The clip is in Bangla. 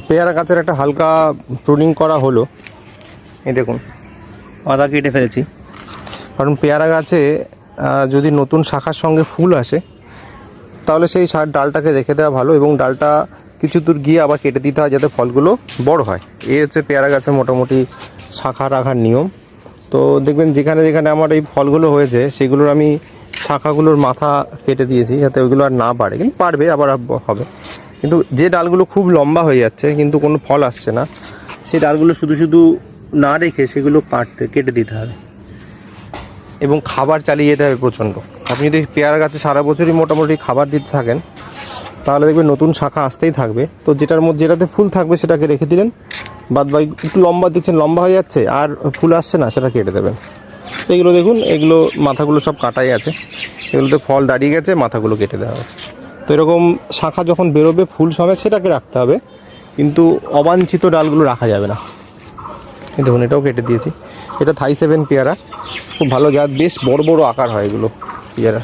পেয়ারা গাছের একটা হালকা প্রুনিং করা হলো। এই দেখুন আদা কেটে ফেলেছি, কারণ পেয়ারা গাছে যদি নতুন শাখার সঙ্গে ফুল আসে তাহলে সেই ডালটাকে রেখে দেওয়া ভালো, এবং ডালটা কিছু দূর গিয়ে আবার কেটে দিতে হয় যাতে ফলগুলো বড় হয়। এই হচ্ছে পেয়ারা গাছের মোটামুটি শাখা রাখার নিয়ম। তো দেখবেন যেখানে যেখানে আমার এই ফলগুলো হয়েছে সেগুলোর আমি শাখাগুলোর মাথা কেটে দিয়েছি যাতে ওইগুলো আর না বাড়ে, কিন্তু পারবে আবার হবে। কিন্তু যে ডালগুলো খুব লম্বা হয়ে যাচ্ছে কিন্তু কোনো ফল আসছে না, সেই ডালগুলো শুধু শুধু না রেখে সেগুলো কেটে দিতে হবে এবং খাবার চালিয়ে যেতে হবে প্রচণ্ড। আপনি যদি পেয়ারা গাছে সারা বছরই মোটামুটি খাবার দিতে থাকেন তাহলে দেখবেন নতুন শাখা আসতেই থাকবে। তো যেটাতে ফুল থাকবে সেটাকে রেখে দিলেন, বাদ বাকি একটু লম্বা দেখছেন লম্বা হয়ে যাচ্ছে আর ফুল আসছে না, সেটা কেটে দেবেন। এগুলো দেখুন, এগুলো মাথাগুলো সব কাটাই আছে, এগুলোতে ফল দাঁড়িয়ে গেছে, মাথাগুলো কেটে দেওয়া আছে। তো এরকম শাখা যখন বেরোবে ফুল সমেত সেটাকে রাখতে হবে, কিন্তু অবাঞ্ছিত ডালগুলো রাখা যাবে না। দেখুন এটাও কেটে দিয়েছি। এটা থাই 7 পেয়ারা, খুব ভালো জাত, বেশ বড় বড় আকার হয় এগুলো পেয়ারা।